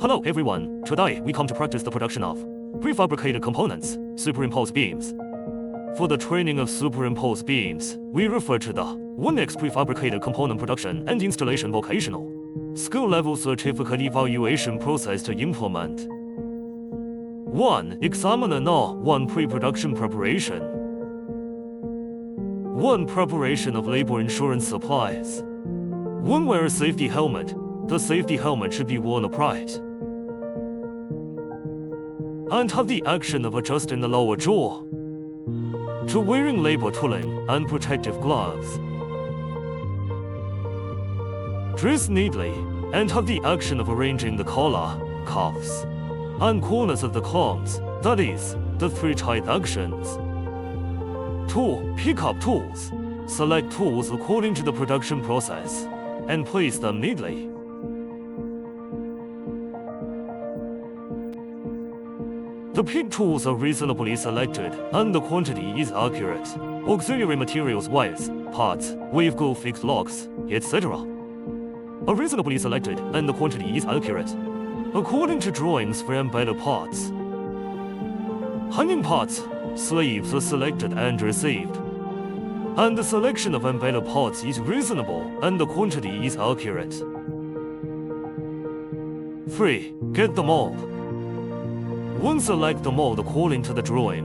Hello everyone, today we come to practice the production of prefabricated components, superimposed beams. For the training of superimposed beams, we refer to the 1+X prefabricated component production and installation vocational skill level certificate evaluation process to implement. 1. Examiner No. 1. Pre-production preparation. 1. Preparation of labor insurance supplies. 1. Wear a safety helmet. The safety helmet should be worn upright and have the action of adjusting the lower jaw. 2. Wearing labor tooling and protective gloves. Dress neatly and have the action of arranging the collar, cuffs, and corners of the cloths, that is, the 3 tight actions. 2. Pick up tools. Select tools according to the production process and place them neatly. The picked tools are reasonably selected and the quantity is accurate. Auxiliary materials, wires, parts, wave glue, fixed locks, etc. are reasonably selected and the quantity is accurate, according to drawings for embedded parts. Hanging parts, sleeves are selected and received, and the selection of embedded parts is reasonable and the quantity is accurate. 3. Get the mold. 1. Select the mold according to the drawing.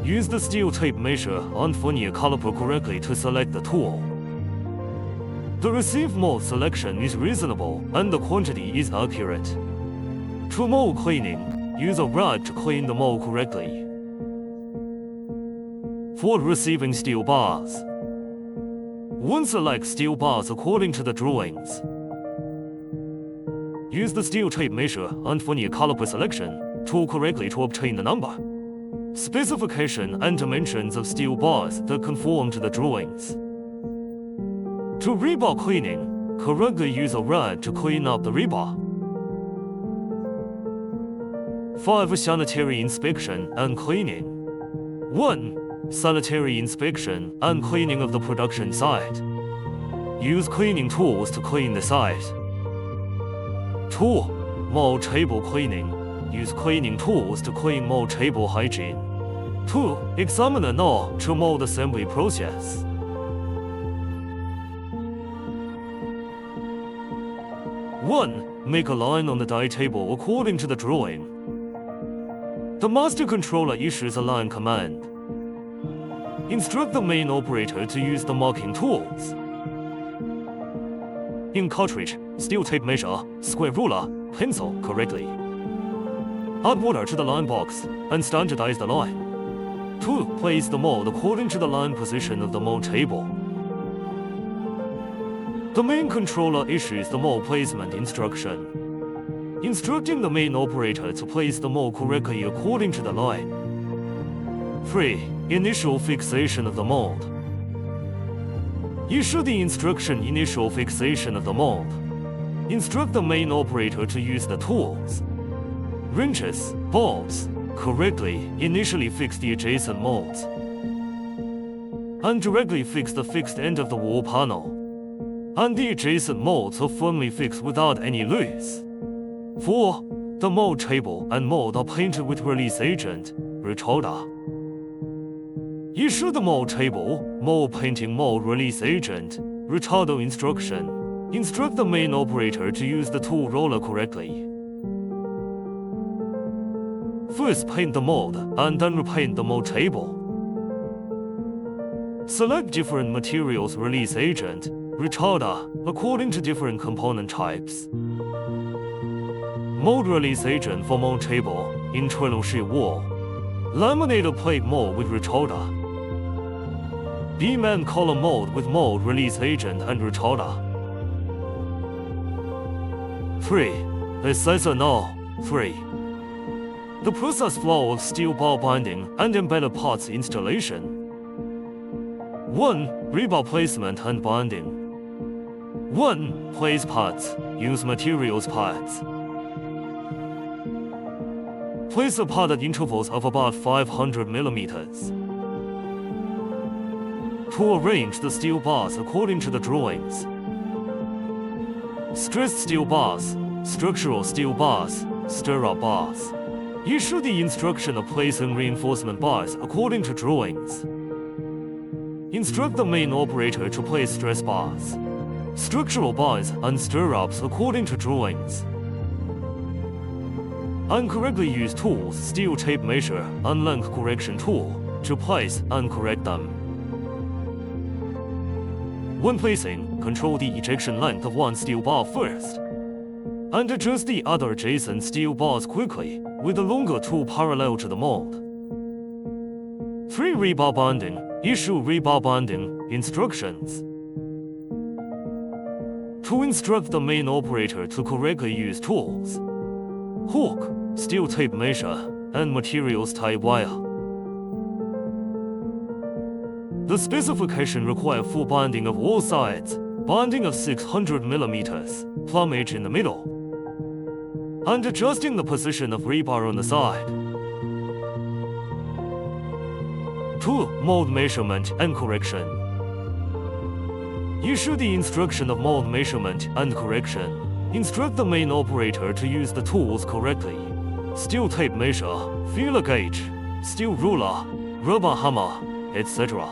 Use the steel tape measure and vernier caliper correctly to select the tool. The received mold selection is reasonable and the quantity is accurate. 2. Mold cleaning. Use a rag to clean the mold correctly. 4. Receiving steel bars. 1. Select steel bars according to the drawings. Use the steel tape measure and vernier caliper selection tool correctly to obtain the number, specification and dimensions of steel bars that conform to the drawings. 2. Rebar cleaning. Correctly use a rag to clean up the rebar. 5. Sanitary inspection and cleaning. 1. Sanitary inspection and cleaning of the production site. Use cleaning tools to clean the site. 2. Mold table cleaning. Use cleaning tools to clean mold table hygiene. 2. Examiner No. 2 mold assembly process. 1. Make a line on the die table according to the drawing. The master controller issues a line command. Instruct the main operator to use the marking tools. In cartridge, steel tape measure, square ruler, pencil correctly. Add water to the line box and standardize the line. 2. Place the mold according to the line position of the mold table. The main controller issues the mold placement instruction, instructing the main operator to place the mold correctly according to the line. 3. Initial fixation of the mold. Issue the instruction initial fixation of the mold. Instruct the main operator to use the tools, wrenches, bolts, correctly initially fix the adjacent molds, and directly fix the fixed end of the wall panel, and the adjacent molds are firmly fixed without any loose. 4. The mold table and mold are painted with release agent, Retarder. Issue the mold table, mold painting mold release agent, retardo instruction. Instruct the main operator to use the tool roller correctly. First paint the mold and then repaint the mold table. Select different materials release agent, retarder, according to different component types. Mold release agent for mold table, internal sheet wall. Laminated plate mold with retarder. Beam and column mold with mold release agent and retarder. 3. Assessor No. 3. The process flow of steel bar binding and embedded parts installation. 1. Rebar placement and binding. 1. Place parts. Use materials parts. Place a part at intervals of about 500 millimeters. To arrange the steel bars according to the drawings. stressed steel bars, structural steel bars, stirrup bars. Issue the instruction of placing reinforcement bars according to drawings. Instruct the main operator to place stress bars, structural bars, and stirrups according to drawings. Incorrectly use tools, steel tape measure, and length correction tool to place and correct them. When placing, control the ejection length of one steel bar first, and adjust the other adjacent steel bars quickly with a longer tool parallel to the mold. 3. Rebar bonding. Issue rebar bonding instructions. To instruct the main operator to correctly use tools, hook, steel tape measure, and materials tie wire. The specification requires full bonding of all sides, bonding of 600 mm, plumb edge in the middle, and adjusting the position of rebar on the side. 2. Mold measurement and correction. Issue the instruction of mold measurement and correction. Instruct the main operator to use the tools correctly. Steel tape measure, feeler gauge, steel ruler, rubber hammer, etc.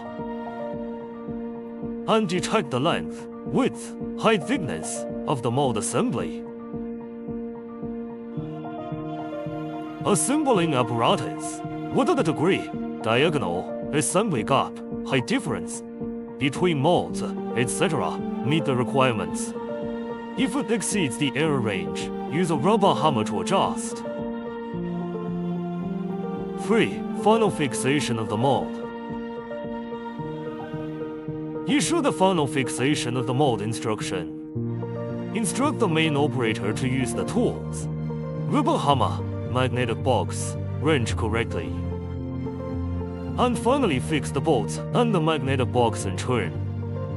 And detect the length, width, height, thickness of the mold assembly. Assembling apparatus. Whether the degree, diagonal, assembly gap, height difference between molds, etc. meet the requirements. If it exceeds the error range, use a rubber hammer to adjust. 3. Final fixation of the mold. Issue the final fixation of the mold instruction. Instruct the main operator to use the tools, rubber hammer, magnetic box, wrench correctly. And finally fix the bolts and the magnetic box in turn.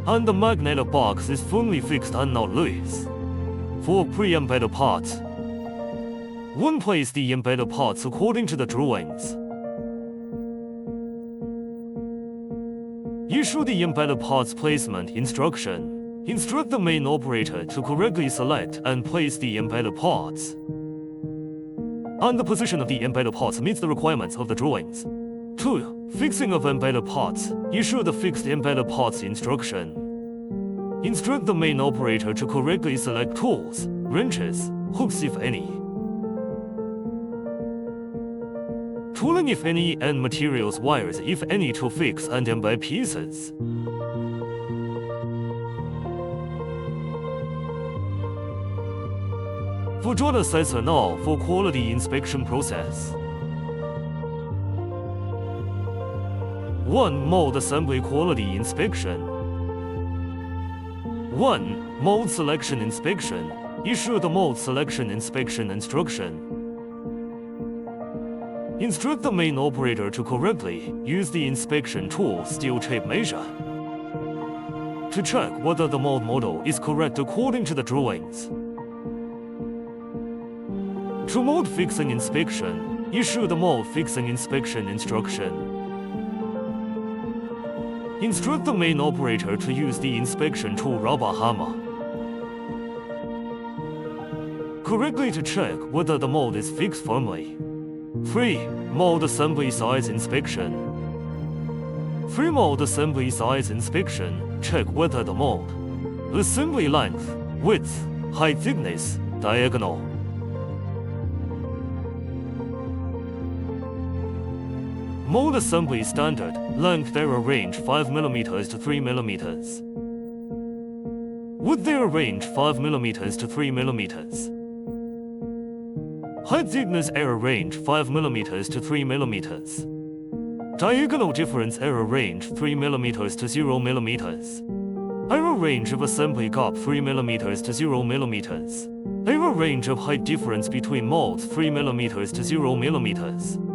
And the magnetic box is firmly fixed and not loose. 4. Pre-embedded parts. 1. Place the embedded parts according to the drawings. Issue the embedded parts placement instruction. Instruct the main operator to correctly select and place the embedded parts. And the position of the embedded parts meets the requirements of the drawings. 2. Fixing of embedded parts. Issue the fixed embedded parts instruction. Instruct the main operator to correctly select tools, wrenches, hooks if any, tooling if any, and materials wires if any to fix and embed pieces. For draw the sensor now for quality inspection process. 1. Mold assembly quality inspection. 1. Mold selection inspection. Issue the mold selection inspection instruction. Instruct the main operator to correctly use the inspection tool steel tape measure to check whether the mold model is correct according to the drawings. 2. Mold fixing inspection. Issue the mold fixing inspection instruction. Instruct the main operator to use the inspection tool rubber hammer correctly to check whether the mold is fixed firmly. 3. Mold assembly size inspection. 3. Mold assembly size inspection. Check whether the mold assembly length, width, height, thickness, diagonal. Mold assembly standard, length error range 5 mm to 3 mm. Width error range 5 mm to 3 mm. Height thickness error range 5 mm to 3 mm. Diagonal difference error range 3 mm to 0 mm. Error range of assembly gap 3 mm to 0 mm. Error range of height difference between molds 3 mm to 0 mm.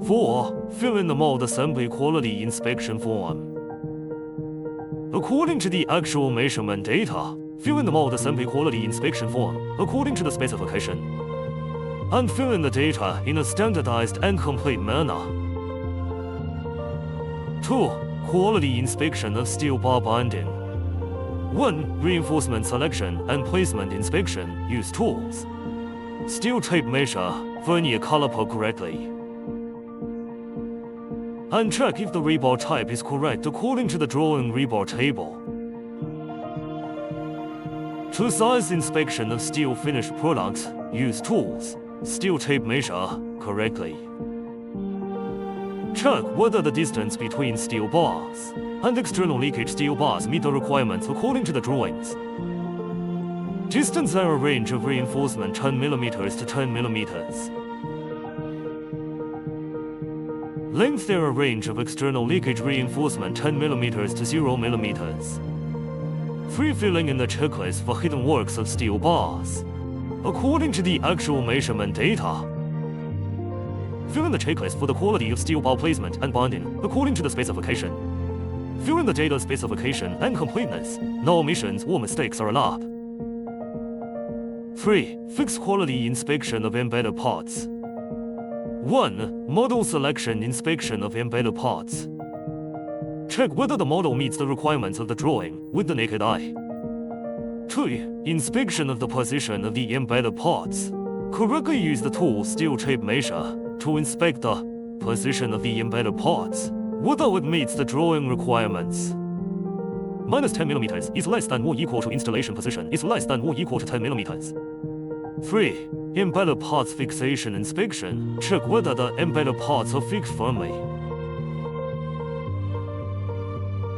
4. Fill in the mold assembly quality inspection form. According to the actual measurement data, fill in the mold assembly quality inspection form according to the specification, and fill in the data in a standardized and complete manner. 2. Quality inspection of steel bar binding. 1. Reinforcement selection and placement inspection. Use tools. Steel tape measure vernier caliper correctly. And check if the rebar type is correct according to the drawing rebar table. 2. Size inspection of steel finished products. Use tools. Steel tape measure correctly. Check whether the distance between steel bars and external leakage steel bars meet the requirements according to the drawings. Distance error range of reinforcement 10 mm to 10 mm. Length error range of external leakage reinforcement 10 mm to 0 mm. Free filling in the checklist for hidden works of steel bars according to the actual measurement data. Fill in the checklist for the quality of steel bar placement and bonding according to the specification. Fill in the data specification and completeness. No omissions or mistakes are allowed. 3. Fixed quality inspection of embedded parts. 1. Model selection inspection of embedded parts. Check whether the model meets the requirements of the drawing with the naked eye. 2. Inspection of the position of the embedded parts. Correctly use the tool steel tape measure to inspect the position of the embedded parts, whether it meets the drawing requirements. Minus 10 mm is less than or equal to installation position is less than or equal to 10 mm. 3. Embedded parts fixation inspection. Check whether the embedded parts are fixed firmly.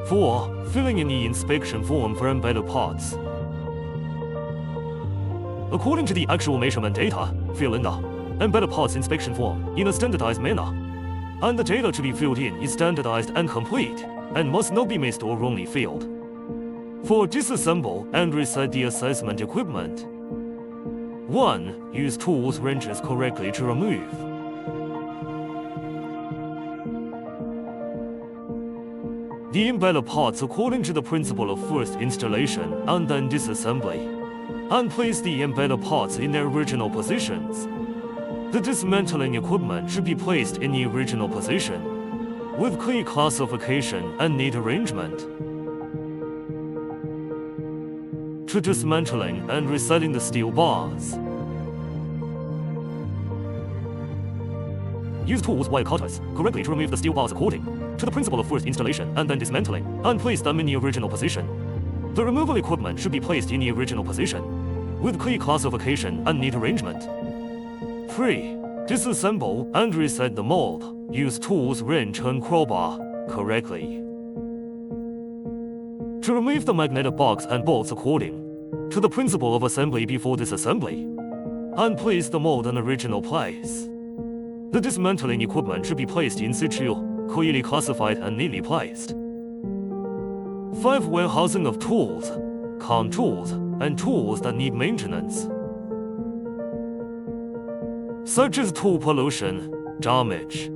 4. Filling in the inspection form for embedded parts. According to the actual measurement data, fill in the embedded parts inspection form in a standardized manner, and the data to be filled in is standardized and complete, and must not be missed or wrongly filled. 4. Disassemble and reset the assessment equipment. 1. Use tools wrenches correctly to remove. The embedded parts according to the principle of first installation and then disassembly, and place the embedded parts in their original positions. The dismantling equipment should be placed in the original position, with key classification and neat arrangement. To dismantling and resetting the steel bars. Use tools wire cutters correctly to remove the steel bars according to the principle of first installation and then dismantling, and place them in the original position. The removal equipment should be placed in the original position, with key classification and neat arrangement. 3. Disassemble and reset the mold. Use tools, wrench, and crowbar correctly. To remove the magnetic box and bolts according to the principle of assembly before disassembly, and place the mold in original place. The dismantling equipment should be placed in situ, clearly classified and neatly placed. 5. Warehousing of tools, count tools, and tools that need maintenance, such as tool pollution, damage,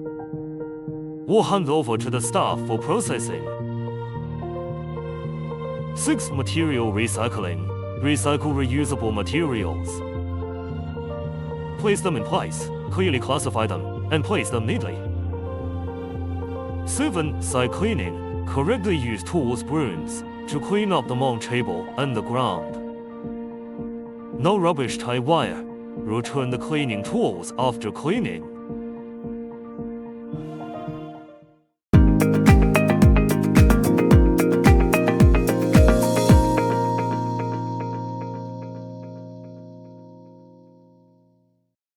or hand over to the staff for processing. 6. Material recycling. Recycle reusable materials. Place them in place, clearly classify them, and place them neatly. 7. Site cleaning. Correctly use tools, brooms, to clean up the mount table and the ground. No rubbish tie wire. Return the cleaning tools after cleaning.